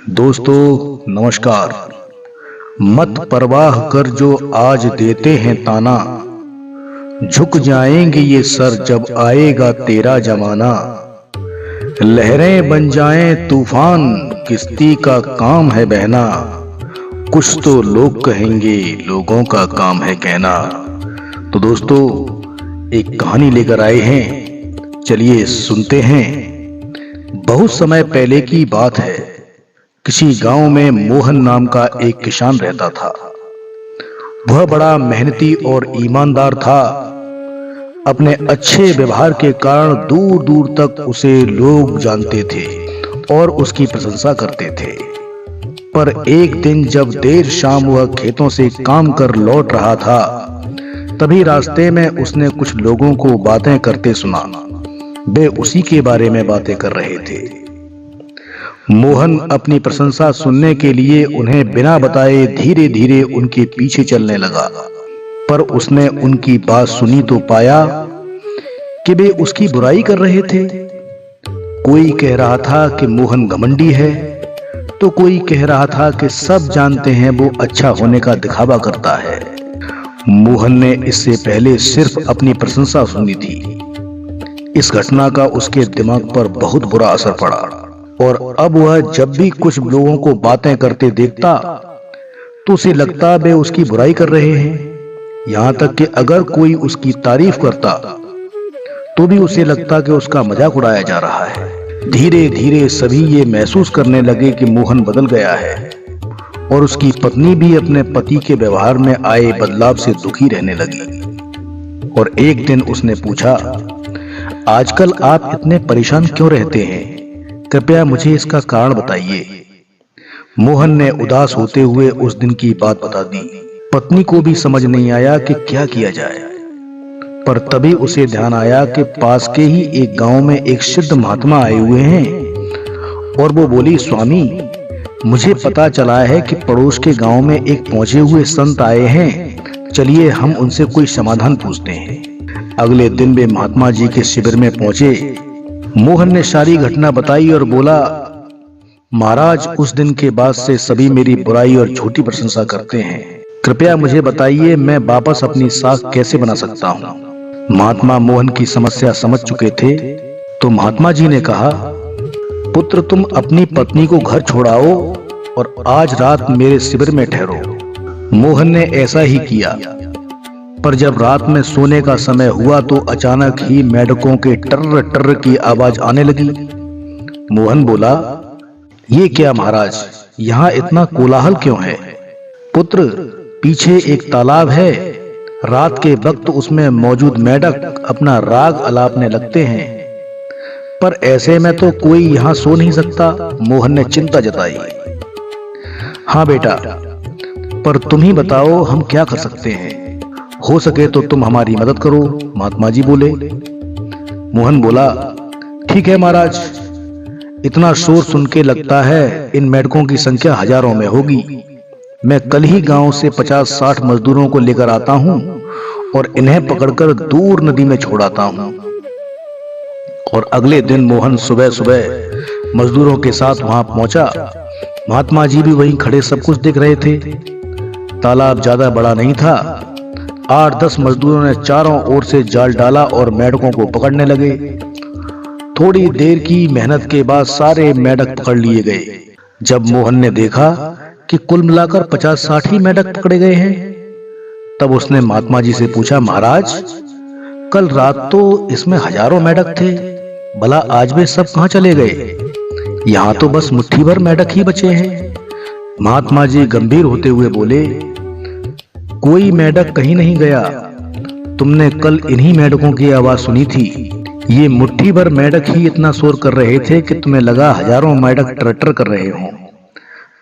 दोस्तों नमस्कार। मत परवाह कर जो आज देते हैं ताना, झुक जाएंगे ये सर जब आएगा तेरा जमाना। लहरें बन जाएं तूफान, किश्ती का काम है बहना, कुछ तो लोग कहेंगे लोगों का काम है कहना। तो दोस्तों एक कहानी लेकर आए हैं, चलिए सुनते हैं। बहुत समय पहले की बात है। किसी गांव में मोहन नाम का एक किसान रहता था। वह बड़ा मेहनती और ईमानदार था। अपने अच्छे व्यवहार के कारण दूर दूर तक उसे लोग जानते थे और उसकी प्रशंसा करते थे। पर एक दिन जब देर शाम वह खेतों से काम कर लौट रहा था, तभी रास्ते में उसने कुछ लोगों को बातें करते सुना। वे उसी के बारे में बातें कर रहे थे। मोहन अपनी प्रशंसा सुनने के लिए उन्हें बिना बताए धीरे धीरे उनके पीछे चलने लगा। पर उसने उनकी बात सुनी तो पाया कि वे उसकी बुराई कर रहे थे। कोई कह रहा था कि मोहन घमंडी है, तो कोई कह रहा था कि सब जानते हैं वो अच्छा होने का दिखावा करता है। मोहन ने इससे पहले सिर्फ अपनी प्रशंसा सुनी थी। इस घटना का उसके दिमाग पर बहुत बुरा असर पड़ा और अब वह जब भी कुछ लोगों को बातें करते देखता तो उसे लगता वे उसकी बुराई कर रहे हैं। यहां तक कि अगर कोई उसकी तारीफ करता तो भी उसे लगता कि उसका मजाक उड़ाया जा रहा है। धीरे धीरे सभी ये महसूस करने लगे कि मोहन बदल गया है और उसकी पत्नी भी अपने पति के व्यवहार में आए बदलाव से दुखी रहने लगी। और एक दिन उसने पूछा, आजकल आप इतने परेशान क्यों रहते हैं? कृपया मुझे इसका कारण बताइए। मोहन ने उदास होते हुए उस दिन की बात बता दी। पत्नी को भी समझ नहीं आया कि क्या किया जाए। पर तभी उसे ध्यान आया कि पास के ही एक गांव में एक सिद्ध महात्मा आए हुए हैं। और वो बोली, स्वामी, मुझे पता चला है कि पड़ोस के गांव में एक पहुंचे हुए संत आए हैं। चलिए हम उनसे कोई समाधान पूछते हैं। अगले दिन वे महात्मा जी के शिविर में पहुंचे। मोहन ने सारी घटना बताई और बोला, महाराज, उस दिन के बाद से सभी मेरी बुराई और झूठी प्रशंसा करते हैं। कृपया मुझे बताइए मैं वापस अपनी साख कैसे बना सकता हूँ। महात्मा मोहन की समस्या समझ चुके थे तो महात्मा जी ने कहा, पुत्र, तुम अपनी पत्नी को घर छोड़ाओ और आज रात मेरे शिविर में ठहरो। मोहन ने ऐसा ही किया। पर जब रात में सोने का समय हुआ तो अचानक ही मेढकों के टर्र टर्र की आवाज आने लगी। मोहन बोला, ये क्या महाराज, यहाँ इतना कोलाहल क्यों है? पुत्र, पीछे एक तालाब है। रात के वक्त उसमें मौजूद मेढक अपना राग अलापने लगते हैं। पर ऐसे में तो कोई यहाँ सो नहीं सकता। मोहन ने चिंता जताई। हाँ बेटा, पर तुम ही बताओ हम क्या कर सकते हैं। हो सके तो तुम हमारी मदद करो, महात्मा जी बोले। मोहन बोला, ठीक है महाराज, इतना शोर सुन के लगता है इन मेढकों की संख्या हजारों में होगी। मैं कल ही गांव से 50-60 मजदूरों को लेकर आता हूं और इन्हें पकड़कर दूर नदी में छोड़ाता हूं। और अगले दिन मोहन सुबह सुबह मजदूरों के साथ वहां पहुंचा। महात्मा जी भी वहीं खड़े सब कुछ देख रहे थे। तालाब ज्यादा बड़ा नहीं था। 8-10 मजदूरों ने चारों ओर से जाल डाला और मेढकों को पकड़ने लगे। थोड़ी देर की मेहनत के बाद सारे मेढक पकड़ लिए गए। जब मोहन ने देखा कि कुल मिलाकर 50-60 ही मेढक पकड़े गए हैं, तब उसने महात्मा जी से पूछा, महाराज, कल रात तो इसमें हजारों मेढक थे, भला आज वे सब कहां चले गए? यहाँ तो बस मुट्ठी भर मेढक ही बचे हैं। महात्मा जी गंभीर होते हुए बोले, कोई मेढक कहीं नहीं गया। तुमने कल इन्हीं मेढकों की आवाज सुनी थी। ये मुट्ठी भर मेढक ही इतना शोर कर रहे थे कि तुम्हें लगा हजारों मेढक टर्टर कर रहे हों।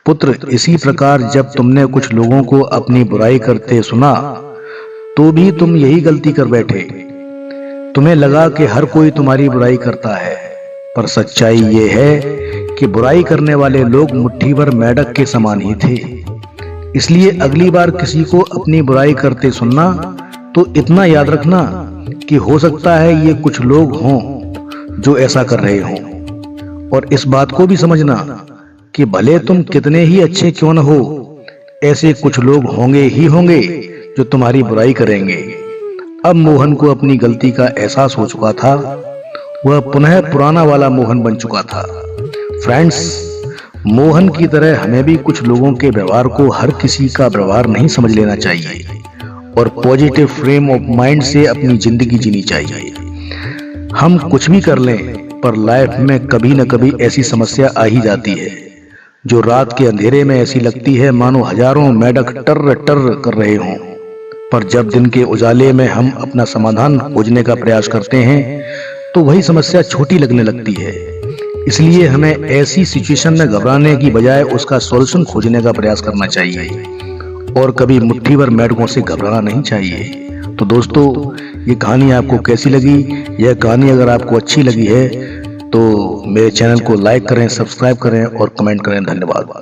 पुत्र, इसी प्रकार जब तुमने कुछ लोगों को अपनी बुराई करते सुना तो भी तुम यही गलती कर बैठे। तुम्हें लगा कि हर कोई तुम्हारी बुराई करता है, पर सच्चाई ये है कि बुराई करने वाले लोग मुट्ठी भर मेढक के समान ही थे। इसलिए अगली बार किसी को अपनी बुराई करते सुनना तो इतना याद रखना कि हो सकता है ये कुछ लोग हों जो ऐसा कर रहे हों। और इस बात को भी समझना कि भले तुम कितने ही अच्छे क्यों न हो, ऐसे कुछ लोग होंगे ही होंगे जो तुम्हारी बुराई करेंगे। अब मोहन को अपनी गलती का एहसास हो चुका था। वह पुनः पुराना वाला मोहन बन चुका था। फ्रेंड्स, मोहन की तरह हमें भी कुछ लोगों के व्यवहार को हर किसी का व्यवहार नहीं समझ लेना चाहिए और पॉजिटिव फ्रेम ऑफ माइंड से अपनी जिंदगी जीनी चाहिए। हम कुछ भी कर लें, पर लाइफ में कभी न कभी ऐसी समस्या आ ही जाती है जो रात के अंधेरे में ऐसी लगती है मानो हजारों मेढक टर टर कर रहे हों। पर जब दिन के उजाले में हम अपना समाधान खोजने का प्रयास करते हैं तो वही समस्या छोटी लगने लगती है। इसलिए हमें ऐसी सिचुएशन में घबराने की बजाय उसका सॉल्यूशन खोजने का प्रयास करना चाहिए और कभी मुट्ठी भर मेढकों से घबराना नहीं चाहिए। तो दोस्तों, ये कहानी आपको कैसी लगी? यह कहानी अगर आपको अच्छी लगी है तो मेरे चैनल को लाइक करें, सब्सक्राइब करें और कमेंट करें। धन्यवाद।